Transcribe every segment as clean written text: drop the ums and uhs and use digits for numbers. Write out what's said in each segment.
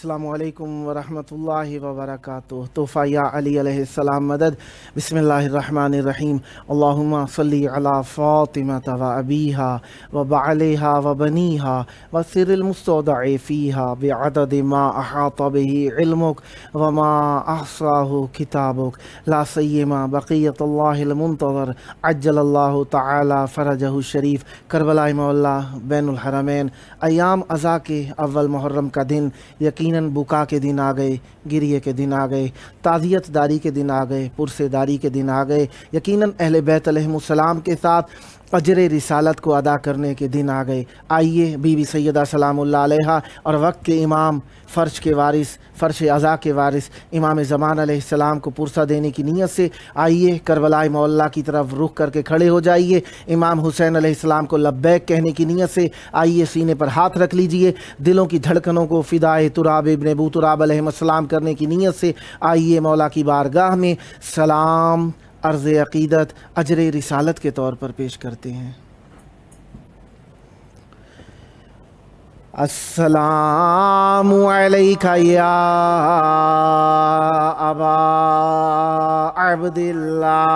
السلام علیکم ورحمۃ اللہ وبرکاتہ۔ تحفہ یا علی علیہ السلام مدد۔ بسم اللہ الرحمن الرحیم۔ اللہم صلی علی فاطمۃ و ابیہا و بعلہا و بنیہا و سر المستودع فیہا بعدد ما احاط بہ علمک و ما احصاہ کتابک، لا سیما بقیت اللہ المنتظر عجل اللہ تعالی فرجہ الشریف۔ کربلا مولا بین الحرمین، ایام ازا کے اول محرم کا دن یقیناً بکا کے دن آ گئے، گریے کے دن آ گئے، تعزیت داری کے دن آ گئے، پرسے داری کے دن آ گئے، یقیناً اہل بیت علیہم السلام کے ساتھ اجر رسالت کو ادا کرنے کے دن آ گئے۔ آئیے بی بی سیدہ سلام اللہ علیہا اور وقت کے امام، فرش کے وارث، فرش ازا کے وارث امام زمان علیہ السلام کو پرسہ دینے کی نیت سے آئیے کربلا معلیٰ کی طرف رخ کر کے کھڑے ہو جائیے۔ امام حسین علیہ السلام کو لبیک کہنے کی نیت سے آئیے سینے پر ہاتھ رکھ لیجئے۔ دلوں کی دھڑکنوں کو فدائے تراب ابن ابو تراب علیہ السلام کرنے کی نیت سے آئیے مولا کی بارگاہ میں سلام عرض عقیدت اجر رسالت کے طور پر پیش کرتے ہیں۔ السلام علیکہ یا ابا عبداللہ،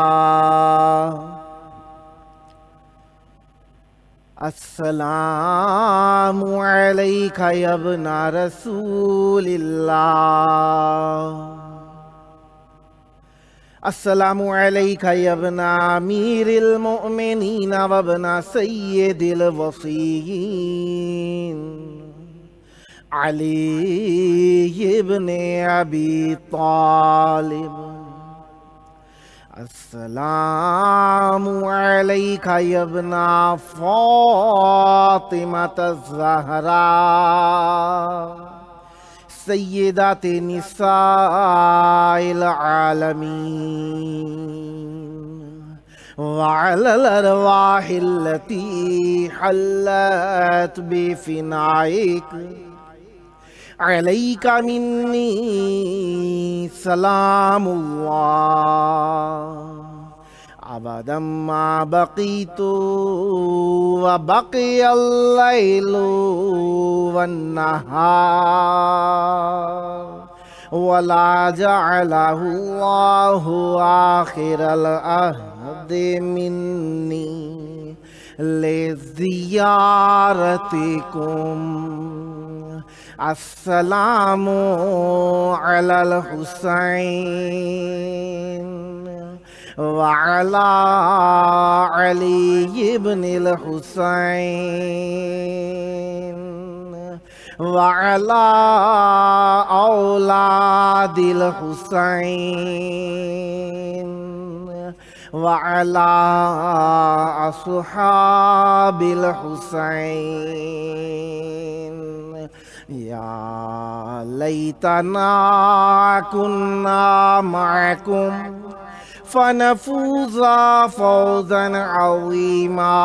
السلام علیکہ یا ابن رسول اللہ، السلام علیکہ یا ابن امیر المؤمنین و ابن سید الوصیین علی ابن ابی طالب، السلام علیکہ یا ابن فاطمۃ الزہراء سیدات نساء العالمین، وعلی الارواح التي حلت بفنائک، علیک منی سلام اللہ ابدا ما بقیت وبقی اللیل والنہار ولا جعلہ اللہ آخر العہد منی لزیارتکم، السلام علی الحسین وعلی علی ابن الحسین وعلی اولاد الحسین وعلی اصحاب الحسین، یا لیتنا کننا معکم فنفوز فوزا عظیما۔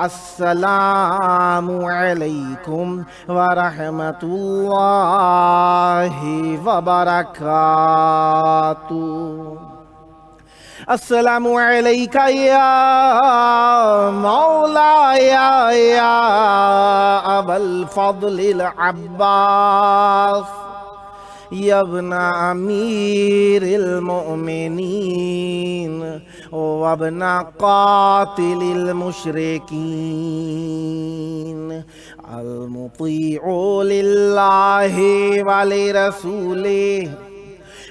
السلام علیکم ورحمۃ اللہ وبرکاتہ۔ السلام علیکہ یا مولایا یا ابا الفضل العباس، یا ابن امیر المؤمنین وابن قاتل المشرکین، المطیع للہ ولرسولہ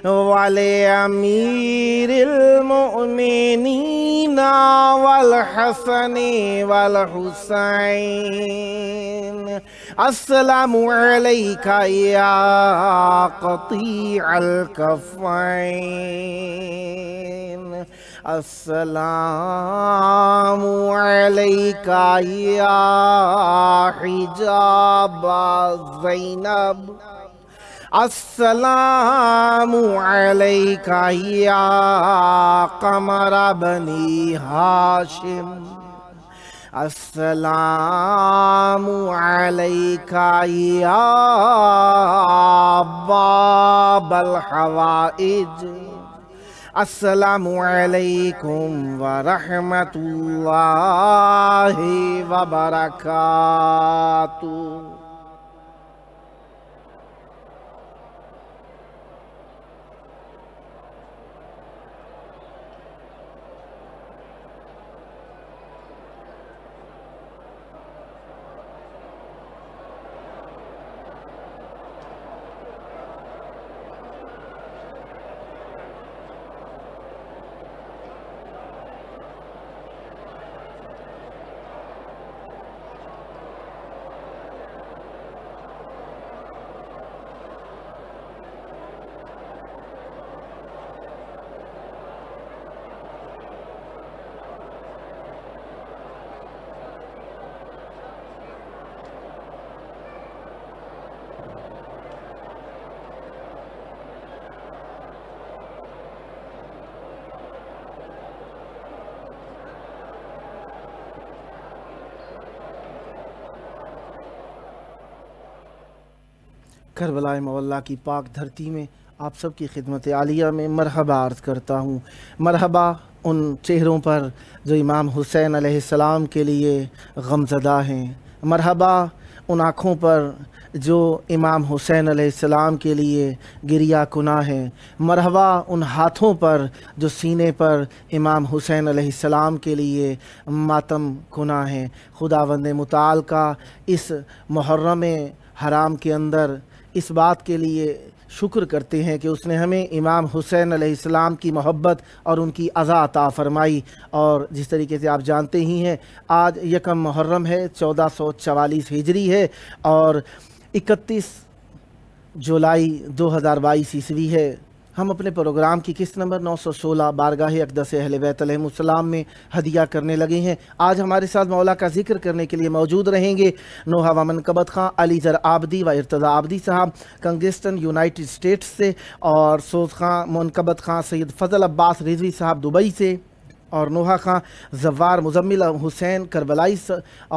ولأمیر المؤمنین والحسن والحسین، السلام علیکہ یا قطیع الکفین، السلام علیکہ یا حجاب زینب، السلام علیکا یا قمر بنی ہاشم، السلام علیکا یا باب الحوائج، السلام علیکم ورحمۃ اللہ وبرکاتہ۔ کربلا مولا کی پاک دھرتی میں آپ سب کی خدمت عالیہ میں مرحبا عرض کرتا ہوں۔ مرحبا ان چہروں پر جو امام حسین علیہ السلام کے لیے غمزدہ ہیں، مرحبا ان آنکھوں پر جو امام حسین علیہ السلام کے لیے گریہ کناں ہیں، مرحبا ان ہاتھوں پر جو سینے پر امام حسین علیہ السلام کے لیے ماتم کناں ہیں۔ خداوند متعال کا اس محرم حرام کے اندر اس بات کے لیے شکر کرتے ہیں کہ اس نے ہمیں امام حسین علیہ السلام کی محبت اور ان کی عزا عطا فرمائی، اور جس طریقے سے آپ جانتے ہی ہیں آج یکم محرم ہے، 1444 ہجری ہے اور 31 جولائی 2022 عیسوی ہے۔ ہم اپنے پروگرام کی قسط نمبر 916 بارگاہ اقدس اہل بیت علیہم السلام میں ہدیہ کرنے لگے ہیں۔ آج ہمارے ساتھ مولا کا ذکر کرنے کے لیے موجود رہیں گے نوحہ و منقبت خاں علی زر آبدی و ارتضیٰ آبدی صاحب کنگسٹن یونائٹڈ اسٹیٹس سے، اور سوز خاں منقبت خاں سید فضل عباس رضوی صاحب دبئی سے، اور نوحہ خاں زوار مزمل حسین کربلائی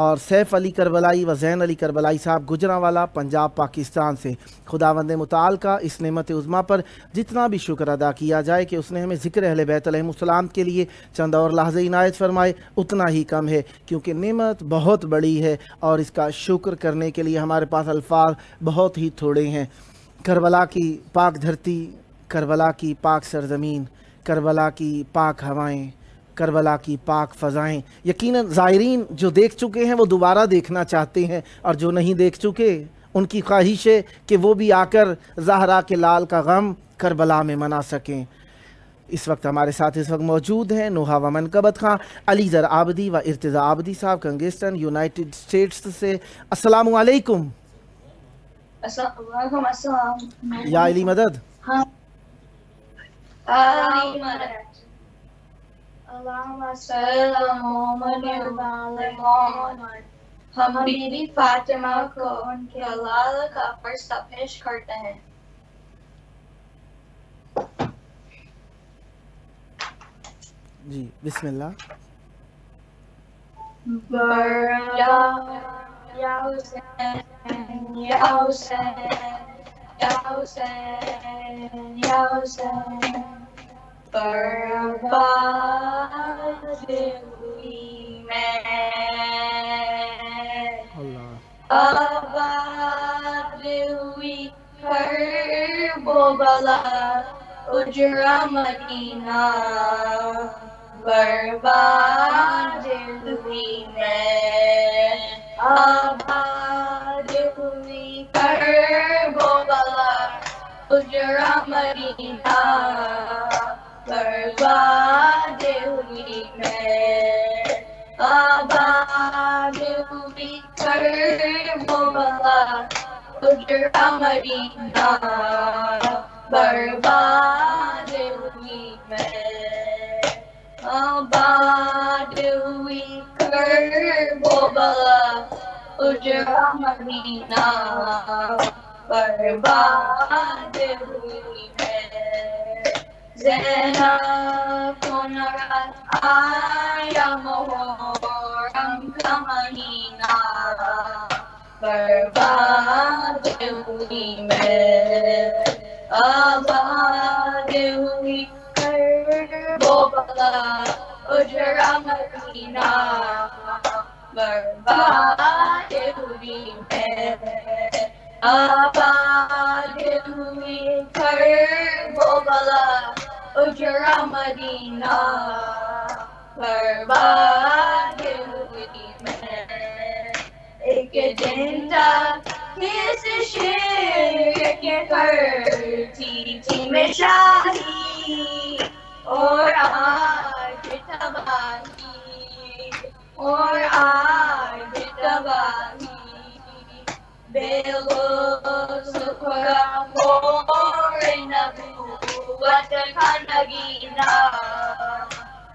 اور سیف علی کربلائی و زین علی کربلائی صاحب گجرانوالہ پنجاب پاکستان سے۔ خداوند متعال کا اس نعمت عظمیٰ پر جتنا بھی شکر ادا کیا جائے کہ اس نے ہمیں ذکر اہل بیت علیہم السلام کے لیے چند اور لحظے عنایت فرمائے اتنا ہی کم ہے، کیونکہ نعمت بہت بڑی ہے اور اس کا شکر کرنے کے لیے ہمارے پاس الفاظ بہت ہی تھوڑے ہیں۔ کربلا کی پاک دھرتی، کربلا کی پاک سرزمین، کربلا کی پاک ہوائیں، کربلا کی پاک فضائیں، یقیناً زائرین جو دیکھ چکے ہیں وہ دوبارہ دیکھنا چاہتے ہیں، اور جو نہیں دیکھ چکے ان کی خواہش ہے کہ وہ بھی آ کر زہرا کے لال کا غم کربلا میں منا سکیں۔ اس وقت ہمارے ساتھ موجود ہیں نوحہ و منقبت خاں علی زر آبدی و ارتضیٰ آبدی صاحب کنگسٹن یونائٹڈ اسٹیٹس سے۔ السلام علیکم۔ وعلیکم السلام۔ یا علی مدد۔ اللہم صلی علی محمد وعلی محمد۔ ہم بی بی فاطمہ کو ان کے لال کا فرشتہ پیش کرتے ہیں۔ جی بسم اللہ۔ یا حسین یا حسین یا حسین یا حسین، برباد ہوئی میں، آباد ہوئی کرب و بلا، اجرا مدینہ، برباد ہوئی میں، آباد ہوئی کرب و بلا، اجرا مدینہ، برباد ہوئی میں، آباد ہوئی کرب و بلا، اجرا مدینہ، برباد ہوئی میں، آباد ہوئی کرب و بلا، اجرا مدینہ، برباد ہوئی ہے زینب کو نرات آیا محرم کا مہینہ برباد ہوئی میں آباد ہوئی کربلا اجڑا مدینہ برباد ہوئی میں آباد ہوئی کربلا اجڑا مدینہ برباد ہوئی میں ایک دن تک کس شیر کے کرتی تھی میں شاہی اور آج تباہی اور آج تباہی بے غص خرم اور نبوت کا نگینہ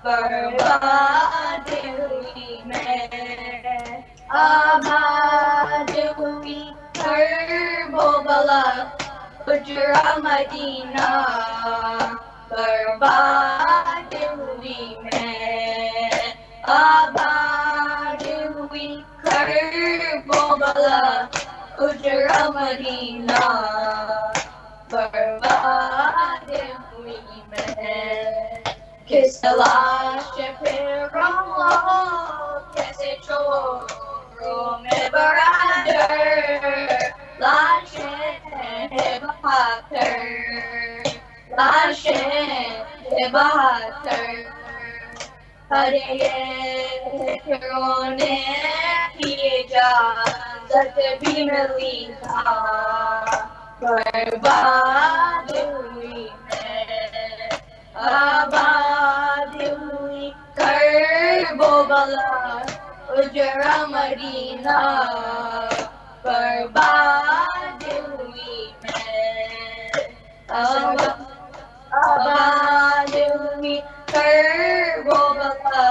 برباد ہوئی میں آباد ہوئی کربلا اجڑا مدینہ برباد ہوئی میں آباد ہوئی کربلا اجڑا مدینہ برباد ہوئی میں کس تلاش پھر رہو کیسے چھوڑو میں برادر لاشیں بہا کر لاشیں بہا کر ہر ایک رونے کی اجازت بھی ملی تھا برباد ہوئی میں آباد ہوئی کربلا اجڑا مدینہ برباد ہوئی میں آباد ہوئی کربلا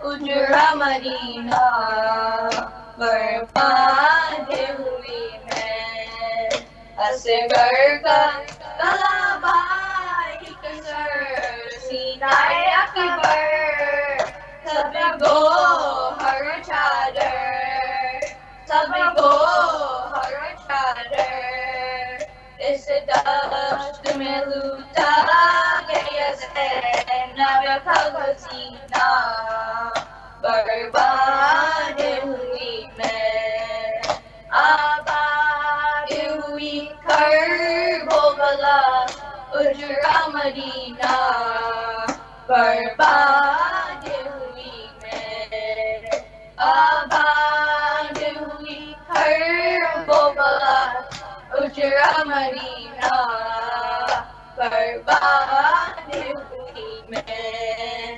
اجڑا مدینہ برباد ہوئی میں اصغر کا غلبہ سینہ اکبر سب کو ہر چادر سب کو ہر چادر اس دشت میں لوٹا گیا زینب کا خزینہ برباد ہوئی میں آباد ہوئی کربلا اجڑا مدینہ برباد ہوئی میں آباد ہوئی کربلا اجڑا مدینہ برباد ہوئی میں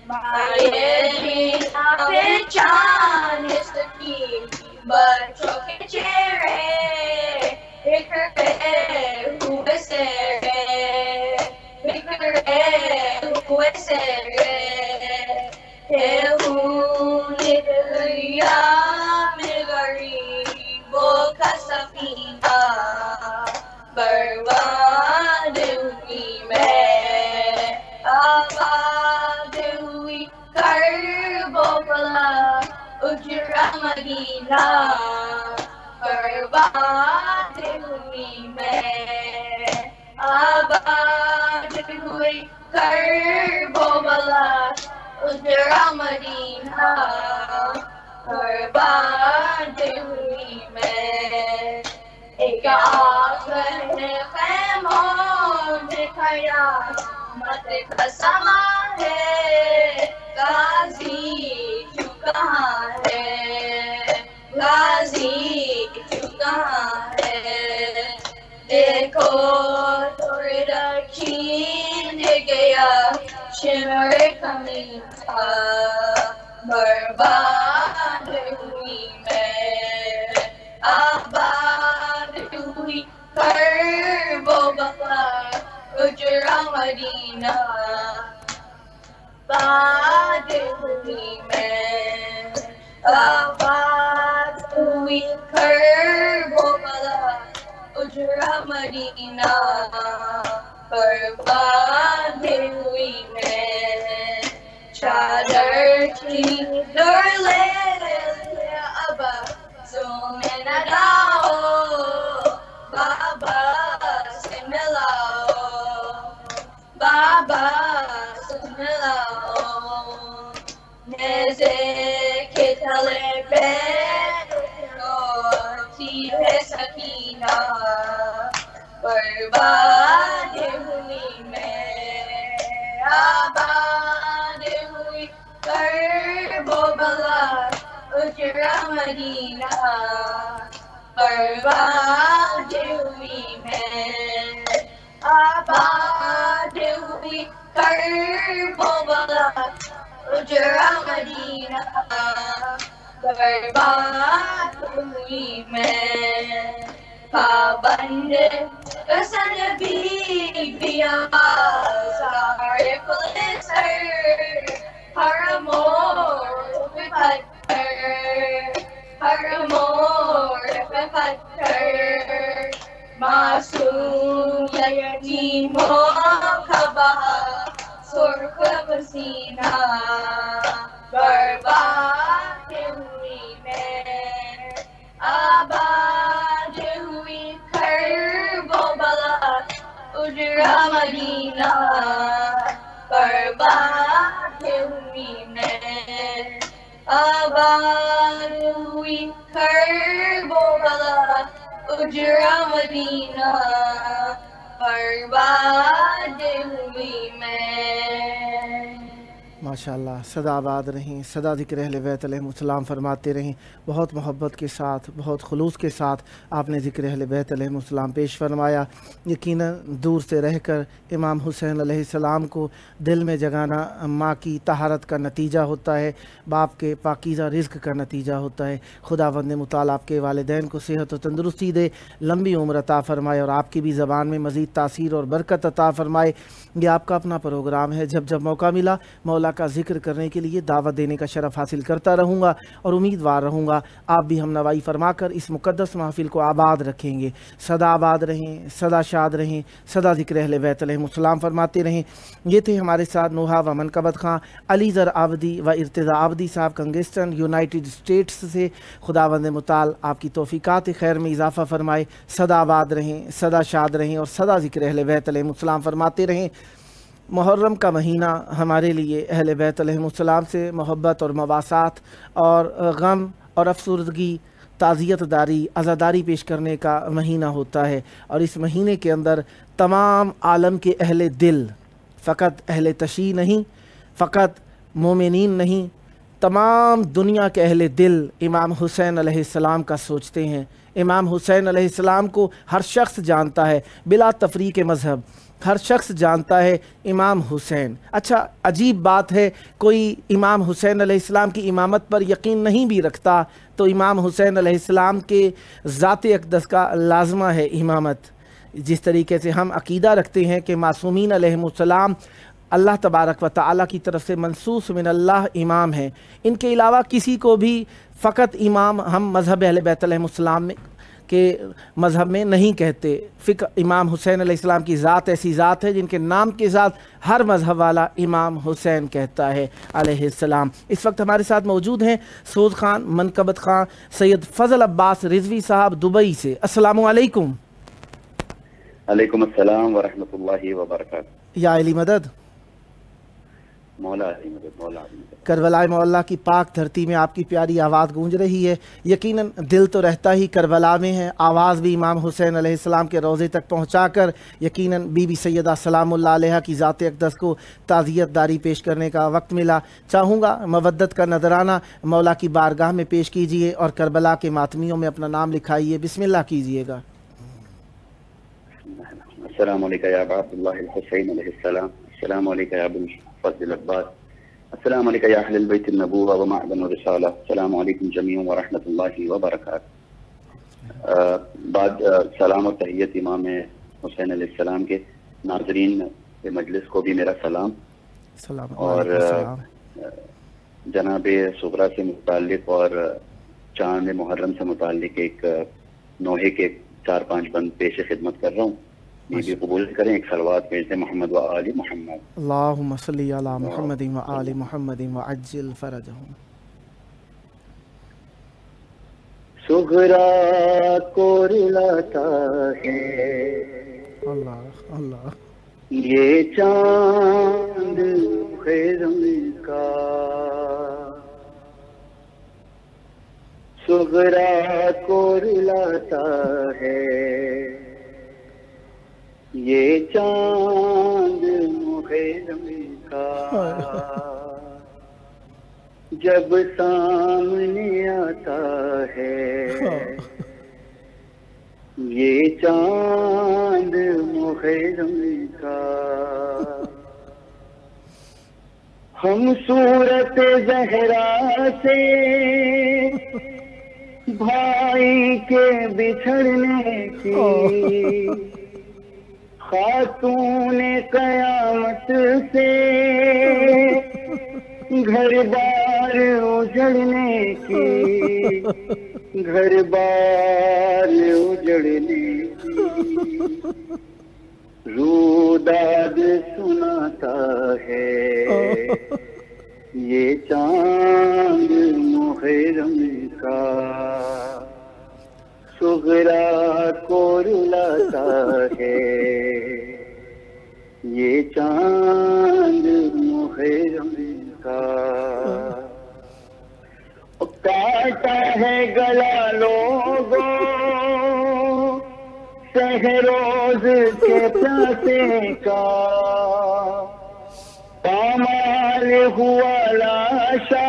مائیں پہچان سکی بچوں کے چہرے بکھرے ہوئے سہرے بکھرے ہوئے سہرے خون دریا میں غریبوں کا سفینہ برباد ہوئی میں آباد ہوئی کربلا اجڑا مدینہ برباد ہوئی میں آباد ہوئی کربلا اجڑا مدینہ برباد ہوئی میں ایک آخر خیموں میں قیامت کا سما ہے غازی تو کہاں ہے غازی تو کہاں ہے دیکھو تو رکھین گیا شمر کمی تھا برباد ہوئی میں آباد ہوئی کربلا اجڑا مدینہ باد ہوئی میں آباد ہوئی کربلا اجرا مدینہ برباد ہوئی میں چادر کی ڈور لے اب زوم نہ لاؤ بابا سے ملاؤ بابا سے ملاؤ نیزے کے تلے بیٹھ روتی ہے سکینہ برباد ہوئی میں آباد ہوئی کرب و بلا اجرا مدینہ برباد ہوئی میں آباد ہوئی کرب و بلا اجرا مدینہ برباد ہوئی میں پابند رسن بیبیاں سارے کھلے سر ہر موڑ پہ پتھر ہر موڑ پہ پتھر معصوم یا یتیموں کا بہا سرخ پسینہ برباد ہوئی میں آباد ہوئی کرب و بلا اجرا مدینہ برباد ہوئی میں آباد ہوئی کرب و بلا اجرا مدینہ برباد ہوئی میں ماشاءاللہ سدا آباد رہیں، سدا ذکر اہل بیت علیہم السلام فرماتے رہیں۔ بہت محبت کے ساتھ، بہت خلوص کے ساتھ آپ نے ذکر اہل بیت علیہم السلام پیش فرمایا۔ یقیناً دور سے رہ کر امام حسین علیہ السلام کو دل میں جگانا ماں کی طہارت کا نتیجہ ہوتا ہے، باپ کے پاکیزہ رزق کا نتیجہ ہوتا ہے۔ خداوند متعال آپ کے والدین کو صحت و تندرستی دے، لمبی عمر عطا فرمائے اور آپ کی بھی زبان میں مزید تاثیر اور برکت عطا فرمائے۔ یہ آپ کا اپنا پروگرام ہے، جب جب موقع ملا مولا کا ذکر کرنے کے لیے دعوت دینے کا شرف حاصل کرتا رہوں گا اور امیدوار رہوں گا آپ بھی ہم نوائی فرما کر اس مقدس محفل کو آباد رکھیں گے۔ سدا آباد رہیں، سدا شاد رہیں، سدا ذکر اہل بیت علیہم السلام فرماتے رہیں۔ یہ تھے ہمارے ساتھ نوحہ و منقبت خان علی ذر آبدی و ارتضیٰ آبدی صاحب کنگسٹن یونائٹڈ اسٹیٹس سے۔ خداوند متعال آپ کی توفیقات خیر میں اضافہ فرمائے۔ سدا آباد رہیں، سدا شاد رہیں اور سدا ذکر اہل بیت علیہم السلام فرماتے رہیں۔ محرم کا مہینہ ہمارے لیے اہل بیت علیہم السلام سے محبت اور مواسات اور غم اور افسردگی، تعزیت داری، عزاداری پیش کرنے کا مہینہ ہوتا ہے، اور اس مہینے کے اندر تمام عالم کے اہل دل، فقط اہل تشیع نہیں، فقط مومنین نہیں، تمام دنیا کے اہل دل امام حسین علیہ السلام کا سوچتے ہیں۔ امام حسین علیہ السلام کو ہر شخص جانتا ہے بلا تفریق مذہب، ہر شخص جانتا ہے امام حسین۔ اچھا عجیب بات ہے، کوئی امام حسین علیہ السلام کی امامت پر یقین نہیں بھی رکھتا تو امام حسین علیہ السلام کے ذات اقدس کا لازمہ ہے امامت۔ جس طریقے سے ہم عقیدہ رکھتے ہیں کہ معصومین علیہم السلام اللہ تبارک و تعالیٰ کی طرف سے منصوص من اللہ امام ہیں، ان کے علاوہ کسی کو بھی فقط امام ہم مذہب اہل بیت علیہم السلام کے مذہب میں نہیں کہتے۔ فقہ امام حسین علیہ السلام کی ذات ایسی ذات ہے جن کے نام کے ساتھ ہر مذہب والا امام حسین کہتا ہے علیہ السلام۔ اس وقت ہمارے ساتھ موجود ہیں سعود خان منقبت خان سید فضل عباس رضوی صاحب دبئی سے۔ السلام علیکم۔ علیکم السلام ورحمۃ اللہ وبرکاتہ۔ یا علی مدد، مولا علی مدد، مولا علی مدد۔ کربلا مولا کی پاک دھرتی میں آپ کی پیاری آواز گونج رہی ہے۔ یقیناً دل تو رہتا ہی کربلا میں ہے، آواز بھی امام حسین علیہ السلام کے روضے تک پہنچا کر یقیناً بی بی سیدہ سلام اللہ علیہ کی ذات اقدس کو تعزیت داری پیش کرنے کا وقت ملا۔ چاہوں گا مودت کا نذرانہ مولا کی بارگاہ میں پیش کیجئے اور کربلا کے ماتمیوں میں اپنا نام لکھائیے، بسم اللہ کیجئے گا۔ السلام علیکم یا ابا عبداللہ الحسین علیہ السلام، السلام علیکم یا ابو فضل عباس، السلام علیکم یا اہل البیت النبوہ و معدن الرسالہ، السلام علیکم جمیعا ورحمۃ اللہ وبرکاتہ۔ بعد سلام اور تحیت امام حسین علیہ السلام کے ناظرین کے مجلس کو بھی میرا سلام، اور جناب صغرا سے متعلق اور چاند محرم سے متعلق ایک نوحے کے 4-5 بند پیش خدمت کر رہا ہوں، یہ بھی قبول کریں. ایک صلوات بھیج دیں محمد و آل محمد. اللہم صلی علی محمد و آل محمد وعجل فرجہم. سغرا کو رلاتا ہے اللہ اللہ یہ چاند خیرم کا، سغرا کو رلاتا ہے یہ چاند خیرم کا، جب سامنے آتا ہے یہ چاند محرم کا. ہم صورت زہرا سے بھائی کے بچھڑنے کی، خاتون قیامت سے گھر بار اجڑنے کی، گھر بار اجڑنے کی، روداد سناتا ہے یہ چاند محرم کا، سغرا کو رلاتا ہے یہ چاند محرم کا. کاٹا ہے گلا لوگوں سہروز کے پیاسے کا، پامال ہوا لاشا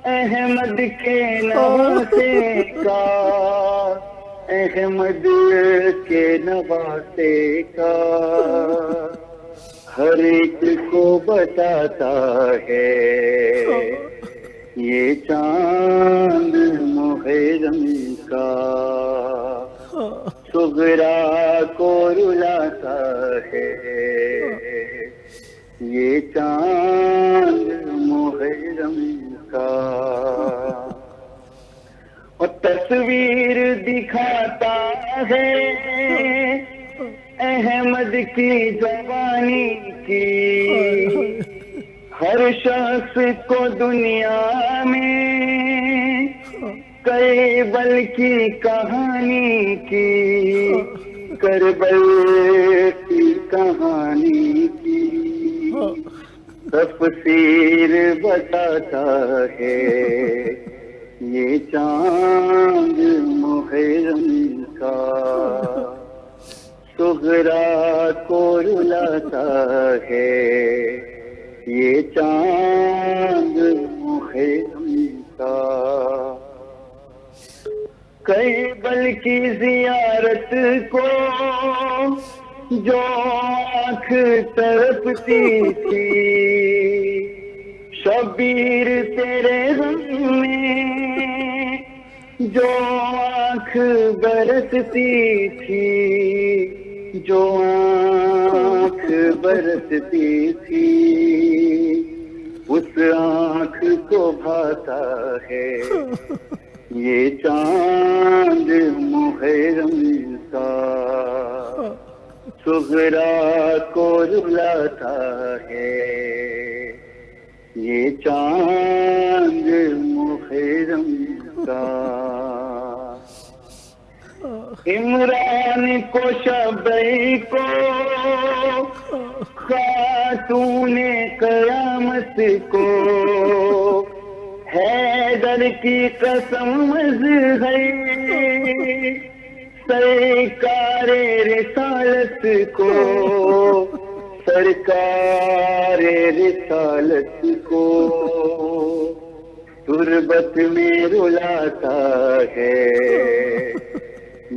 احمد کے نواسے کا، احمد کے نواسے کا. ہر ایک کو بتاتا ہے یہ چاند محرم کا، سغرا کو رلاتا ہے یہ چاند محرم کا. اور تصویر دکھاتا ہے احمد کی جوانی کی، ہر شخص کو دنیا میں کربل کی کہانی کی، کربل کی کہانی کی تفسیر بتاتا ہے یہ چاند محرم کا، سغرا کو رلاتا ہے یہ چاند محرم کا. کربل کی زیارت کو جو آنکھ تڑپتی تھی، شبیر تیرے غم میں جو آنکھ برستی تھی، جو آنکھ برستی تھی، اس آنکھ کو بھاتا ہے یہ چاند محرم کا، سغرا کو رلاتا ہے یہ چاند محرم کا. عمران کو شبی کو خاتون قیامت کو، حیدر کی قسم ہے سرکار رسالت کو، سرکار رسالت کو تربت میں رلاتا ہے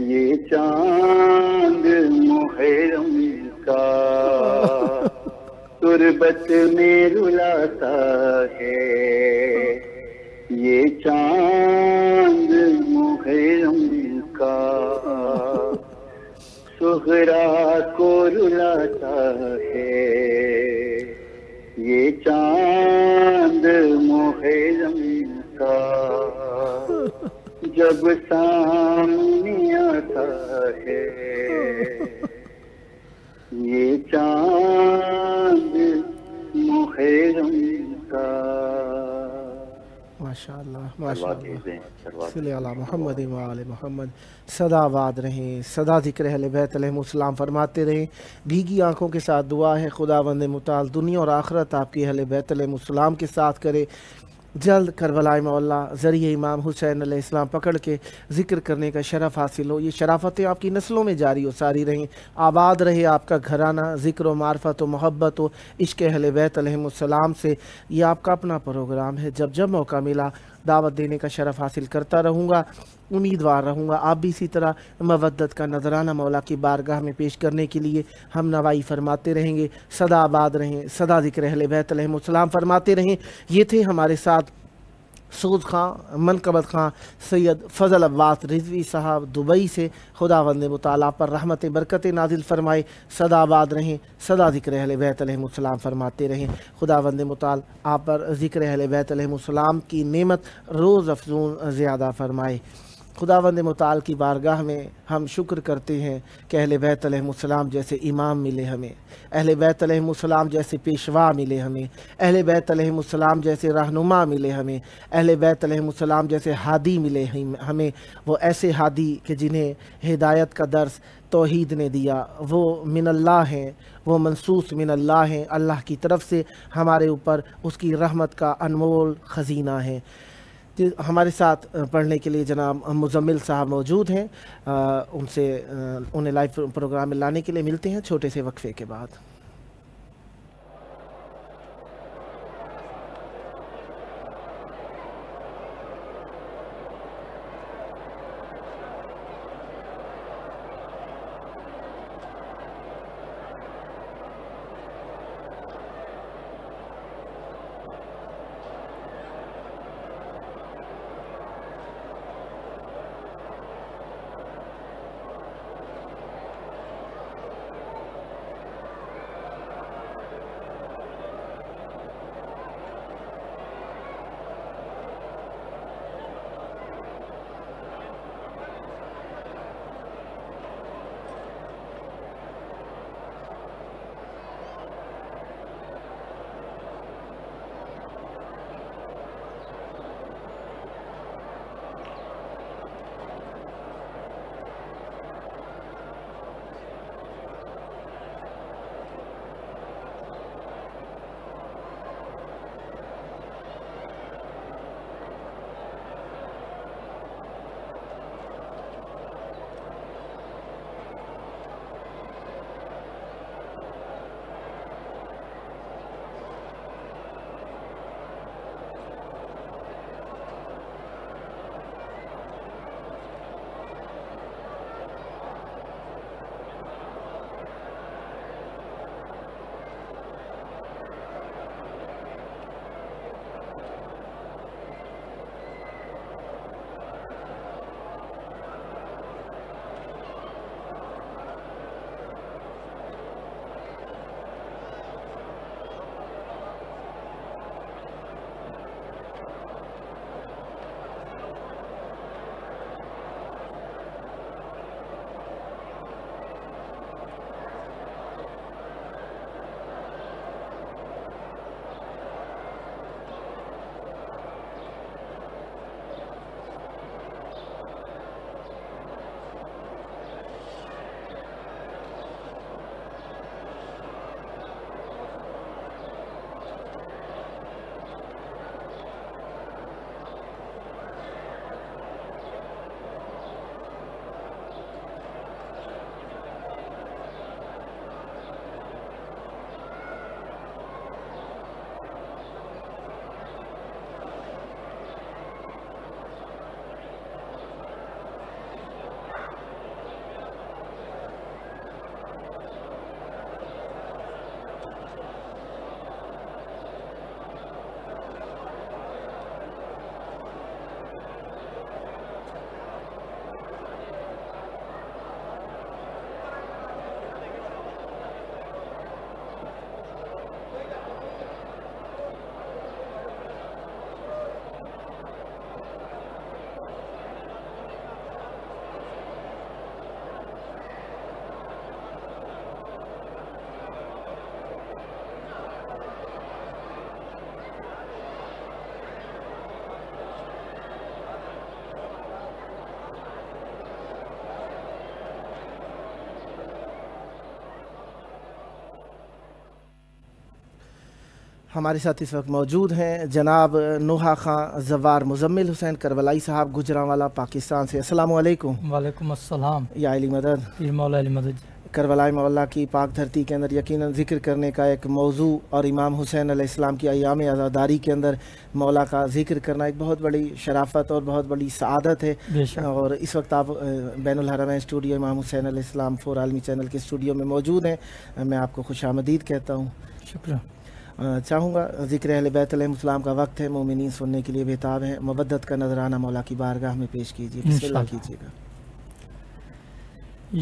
یہ چاند محرم کا، تربت میں رلاتا ہے یہ چاند محرم کا، سغرا کو رلاتا ہے یہ چاند محرم کا. جب سامنے آتا ہے یہ چاند محرم کا. ماشاء اللہ ماشاء اللہ. صلی علی محمد و آل محمد. صدا آباد رہیں، صدا ذکر اہل بیت علیہم السلام فرماتے رہیں. بھیگی آنکھوں کے ساتھ دعا ہے خداوند متعال دنیا اور آخرت آپ کی اہل بیت علیہم السلام کے ساتھ کرے. جلد کربلا مولا ذریعہ امام حسین علیہ السلام پکڑ کے ذکر کرنے کا شرف حاصل ہو. یہ شرافتیں آپ کی نسلوں میں جاری و ساری رہیں. آباد رہے آپ کا گھرانہ ذکر و معرفت و محبت و عشق اہل بیت علیہم السلام سے. یہ آپ کا اپنا پروگرام ہے. جب جب موقع ملا دعوت دینے کا شرف حاصل کرتا رہوں گا، امیدوار رہوں گا. آپ بھی اسی طرح مودت کا نذرانہ مولا کی بارگاہ میں پیش کرنے کے لیے ہم نوائی فرماتے رہیں گے. صدا آباد رہیں، صدا ذکر اہل بیت علیہم السلام فرماتے رہیں. یہ تھے ہمارے ساتھ سعود خان منقبت خان سید فضل عباس رضوی صاحب دبئی سے. خداوند متعال آپ پر رحمت برکت نازل فرمائے. صدا آباد رہیں، صدا ذکر اہل بیت علیہم السلام فرماتے رہیں. خداوند متعال آپ پر ذکر اہل بیت علیہم السلام کی نعمت روز افزون زیادہ فرمائے. خداوند متعال کی بارگاہ میں ہم شکر کرتے ہیں کہ اہل بیت علیہم السلام جیسے امام ملے ہمیں، اہل بیت علیہم السلام جیسے پیشوا ملے ہمیں، اہل بیت علیہم السلام جیسے رہنما ملے ہمیں، اہل بیت علیہم السلام جیسے ہادی ملے ہمیں. وہ ایسے ہادی کہ جنہیں ہدایت کا درس توحید نے دیا، وہ من اللہ ہیں، وہ منصوص من اللہ ہیں، اللہ کی طرف سے ہمارے اوپر اس کی رحمت کا انمول خزینہ ہے. ہمارے ساتھ پڑھنے کے لیے جناب مزمل صاحب موجود ہیں. ان سے انہیں لائیو پروگرام میں لانے کے لیے ملتے ہیں چھوٹے سے وقفے کے بعد. ہمارے ساتھ اس وقت موجود ہیں جناب نوحہ خان زوار مزمل حسین کربلائی صاحب گجرانوالا پاکستان سے۔ السلام علیکم۔ وعلیکم السلام۔ یا علی مدد۔ پیر مولا علی مدد۔ کربلائی مولا کی پاک دھرتی کے اندر یقیناً ذکر کرنے کا ایک موضوع اور امام حسین علیہ السلام کی ایام عزاداری کے اندر مولا کا ذکر کرنا ایک بہت بڑی شرافت اور بہت بڑی سعادت ہے۔ اور اس وقت آپ بین الحرمین اسٹوڈیو امام حسین علیہ السلام 4 عالمی چینل کے اسٹوڈیو میں موجود ہیں، میں آپ کو خوش آمدید کہتا ہوں۔ شکریہ۔ چاہوں گا ذکر اہل بیت علیہ السلام کا وقت ہے، مومنین سننے کے لیے بےتاب ہیں، مبدت کا نذرانہ مولا کی بارگاہ میں پیش کیجیے، بسم اللہ کیجیے گا۔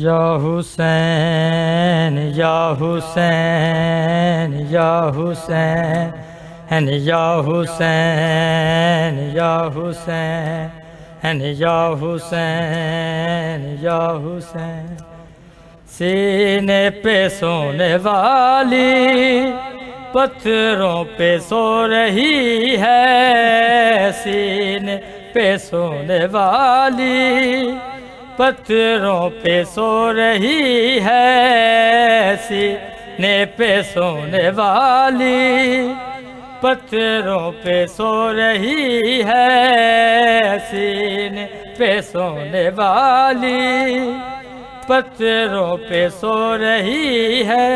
یا حسین یا حسین یا حسین یا حسین یا حسین یا حسین یا حسین، سینے پہ سونے والی پتھروں پہ سو رہی ہے، سینے پہ سونے والی پتھروں پہ سو رہی ہے، سینے پہ سونے والی پتھروں پہ سو رہی ہے، سینے پہ سونے والی پتھروں پہ سو رہی ہے،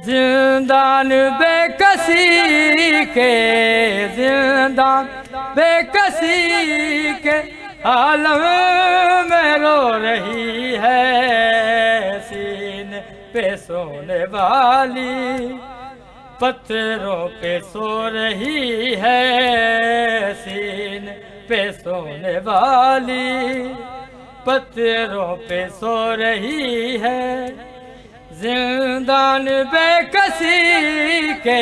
زندان بے کسی کے، زندان بے کسی کے عالم میں رو رہی ہے، سینے پہ سونے والی پتھروں پہ سو رہی ہے، سینے پہ سونے والی پتھروں پہ سو رہی ہے، زندان بے کسی کے،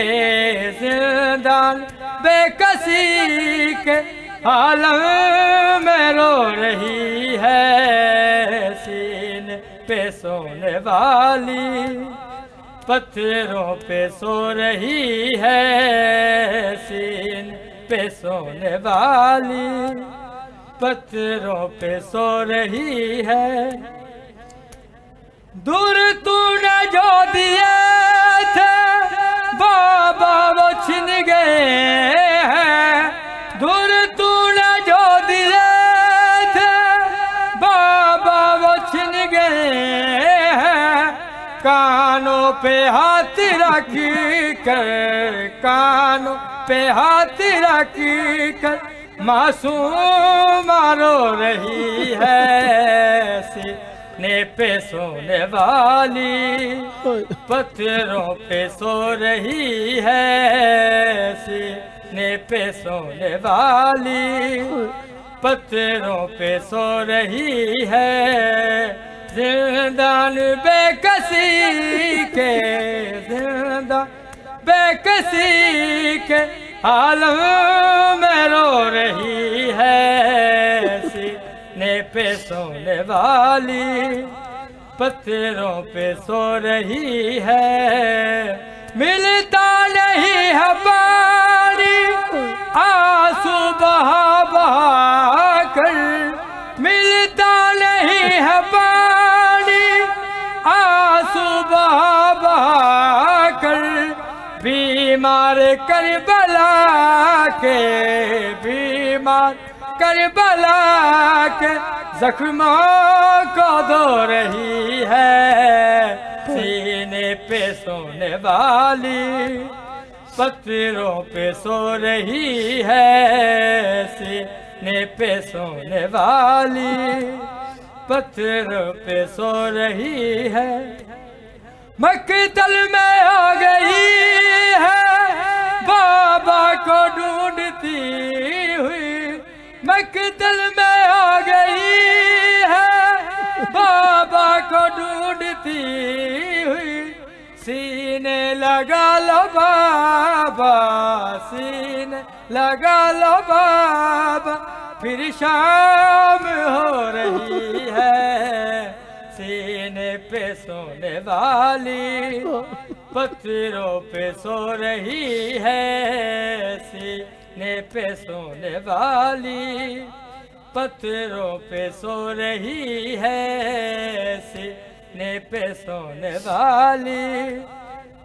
زندان بے کسی کے عالم میں رو رہی ہے، سینے پہ سونے والی پتھروں پہ سو رہی ہے، سینے پہ سونے والی پتھروں پہ سو رہی ہے، دور تو نے جو دیے تھے بابا وہ چھن گئے ہیں، دور تو نے جو دیے تھے بابا وہ چھن گئے ہیں، کانوں پہ ہاتھ رکھ کر، کانوں پہ ہاتھ رکھ کر معصوم رو رہی ہے، سینے پہ سونے والی پتھروں پہ سو رہی ہے، سینے پہ سونے والی پتھروں پہ سو رہی ہے، زندان بے کسی کے، زندان بے کسی کے عالم میں رو رہی ہے، سینے پہ سونے والی پتھروں پہ سو رہی ہے، ملتا نہیں ہے پانی آنسو بہا بہا کر، ملتا نہیں ہے پانی آنسو بہا بہا کر، بیمار کربلا کے، بیمار کربلا کے زخموں کو دھو رہی ہے، سینے پہ سونے والی پتھروں پہ سو رہی ہے، سینے پہ سونے والی پتھروں پہ سو رہی ہے، مقتل میں آ گئی ہے بابا کو ڈھونڈتی ہوئی، مقتل میں آ گئی ہے بابا کو ڈھونڈتی ہوئی، سینے لگا لو بابا، سینے لگا لو بابا، پھر شام ہو رہی ہے، سینے پہ سونے والی پتھروں پہ سو رہی ہے، سینے پہ سونے والی پتھروں پہ سو رہی ہے، سینے پہ سونے والی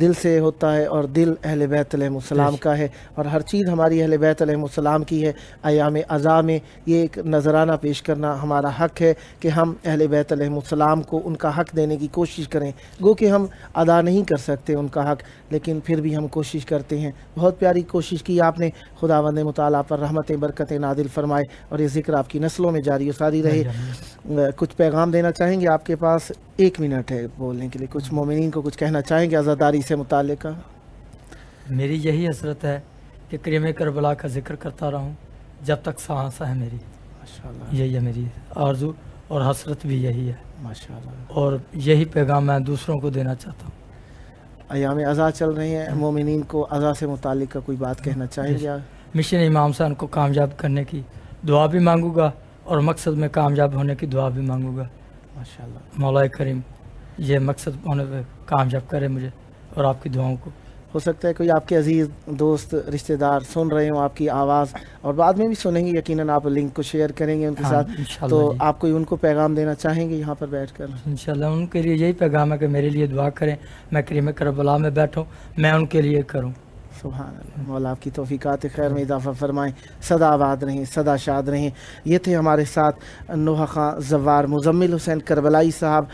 دل سے ہوتا ہے اور دل اہل بیت علیہ السلام کا ہے، اور ہر چیز ہماری اہل بیت علیہ السلام کی ہے۔ ایام عزا میں یہ ایک نذرانہ پیش کرنا ہمارا حق ہے کہ ہم اہل بیت علیہ السلام کو ان کا حق دینے کی کوشش کریں، گو کہ ہم ادا نہیں کر سکتے ان کا حق، لیکن پھر بھی ہم کوشش کرتے ہیں۔ بہت پیاری کوشش کی آپ نے، خداوند مطالعہ پر رحمتیں برکتیں نازل فرمائے اور یہ ذکر آپ کی نسلوں میں جاری و ساری رہے۔ کچھ پیغام دینا چاہیں گے؟ آپ کے پاس 1 منٹ ہے بولنے کے لیے، کچھ مومنین کو کچھ کہنا چاہیں گے عزاداری سے متعلق؟ میری یہی حسرت ہے کہ کریم کربلا کا ذکر کرتا رہوں جب تک سانس ہے میری، ماشاءاللہ، یہی ہے میری آرزو اور حسرت بھی یہی ہے، ماشاءاللہ۔ اور یہی پیغام میں دوسروں کو دینا چاہتا ہوں۔ ایام عزا چل رہے ہیں، مومنین کو عزا سے متعلق کا کوئی بات کہنا چاہیں گے؟ مشن امام صاحب کو کامیاب کرنے کی دعا بھی مانگوں گا اور مقصد میں کامیاب ہونے کی دعا بھی مانگوں گا۔ ماشاءاللہ، مولا کریم یہ مقصد ہونے پہ کامیاب کرے مجھے اور آپ کی دعاؤں کو۔ ہو سکتا ہے کوئی آپ کے عزیز دوست رشتہ دار سن رہے ہوں آپ کی آواز، اور بعد میں بھی سنیں گے، یقیناً آپ لنک کو شیئر کریں گے ان کے ساتھ، انشاءاللہ تو جی۔ آپ کوئی ان کو پیغام دینا چاہیں گے یہاں پر بیٹھ کر؟ انشاءاللہ ان کے لیے یہی پیغام ہے کہ میرے لیے دعا کریں، میں کریم کربلا میں بیٹھوں، میں ان کے لیے کروں۔ سبحان اللہ، مولا آپ کی توفیقات خیر میں اضافہ فرمائیں، صدا آباد رہیں، صدا شاد رہیں۔ یہ تھے ہمارے ساتھ نوحہ خان زوار مزمل حسین کربلائی صاحب،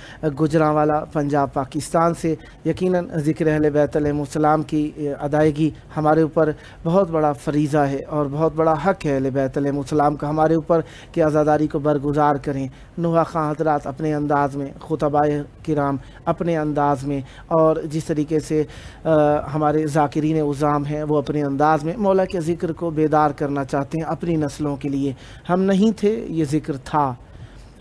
گجرانوالا پنجاب پاکستان سے۔ یقیناً ذکر اہل بیت علیہ السلام کی ادائیگی ہمارے اوپر بہت بڑا فریضہ ہے اور بہت بڑا حق ہے اہل بیت علیہ السلام کا ہمارے اوپر کہ عزاداری کو برگزار کریں۔ نوحہ خان حضرات اپنے انداز میں، خطبائے کرام اپنے انداز میں، اور جس طریقے سے ہمارے ذاکرین عظام ہیں وہ اپنے انداز میں مولا کے ذکر کو بیدار کرنا چاہتے ہیں اپنی نسلوں کے لیے۔ ہم نہیں تھے، یہ ذکر تھا،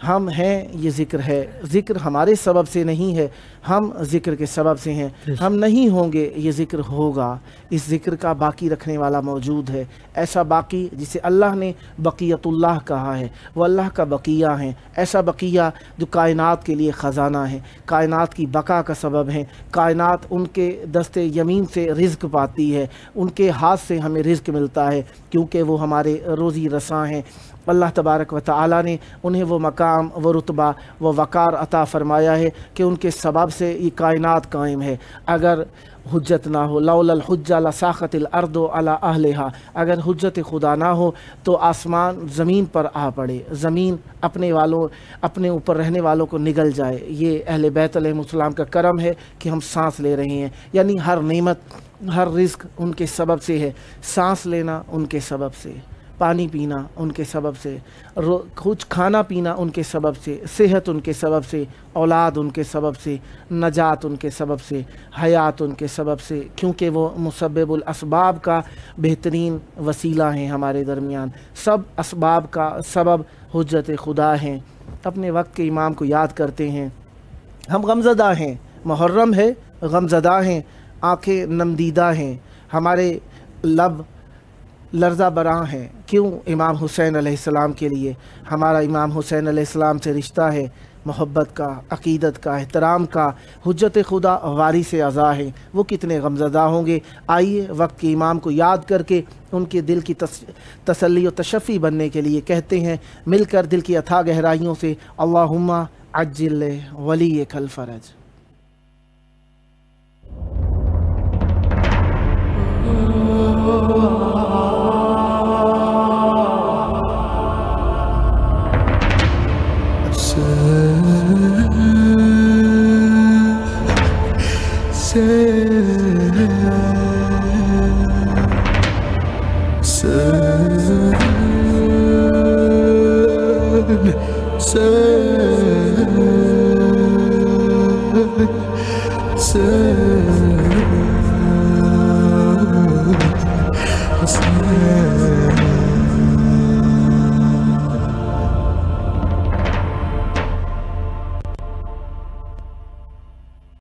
ہم ہیں، یہ ذکر ہے۔ ذکر ہمارے سبب سے نہیں ہے، ہم ذکر کے سبب سے ہیں۔ ہم نہیں ہوں گے، یہ ذکر ہوگا۔ اس ذکر کا باقی رکھنے والا موجود ہے، ایسا باقی جسے اللہ نے بقیت اللہ کہا ہے، وہ اللہ کا بقیہ ہیں، ایسا بقیہ جو کائنات کے لیے خزانہ ہے، کائنات کی بقا کا سبب ہے۔ کائنات ان کے دست یمین سے رزق پاتی ہے، ان کے ہاتھ سے ہمیں رزق ملتا ہے، کیونکہ وہ ہمارے روزی رساں ہیں۔ اللہ تبارک و تعالی نے انہیں وہ مقام، وہ رتبہ، وہ وقار عطا فرمایا ہے کہ ان کے سبب سے یہ کائنات قائم ہے۔ اگر حجت نہ ہو، لولا الحجہ لساخت الارض علی اہلہا، اگر حجت خدا نہ ہو تو آسمان زمین پر آ پڑے، زمین اپنے والوں، اپنے اوپر رہنے والوں کو نگل جائے۔ یہ اہل بیت علیہ السلام کا کرم ہے کہ ہم سانس لے رہے ہیں، یعنی ہر نعمت، ہر رزق ان کے سبب سے ہے۔ سانس لینا ان کے سبب سے، پانی پینا ان کے سبب سے، کچھ کھانا پینا ان کے سبب سے، صحت ان کے سبب سے، اولاد ان کے سبب سے، نجات ان کے سبب سے، حیات ان کے سبب سے، کیونکہ وہ مسبب الاسباب کا بہترین وسیلہ ہیں ہمارے درمیان۔ سب اسباب کا سبب حجت خدا ہیں۔ اپنے وقت کے امام کو یاد کرتے ہیں، ہم غمزدہ ہیں، محرم ہے، غمزدہ ہیں، آنکھیں نمدیدہ ہیں، ہمارے لب لرزہ براں ہیں۔ کیوں؟ امام حسین علیہ السلام کے لیے۔ ہمارا امام حسین علیہ السلام سے رشتہ ہے محبت کا، عقیدت کا، احترام کا۔ حجت خدا وارث عزا ہے، وہ کتنے غمزدہ ہوں گے۔ آئیے وقت کے امام کو یاد کر کے ان کے دل کی تسلی و تشفی بننے کے لیے کہتے ہیں مل کر دل کی اتھاہ گہرائیوں سے، اللہم عجل ولیک الفرج۔ Say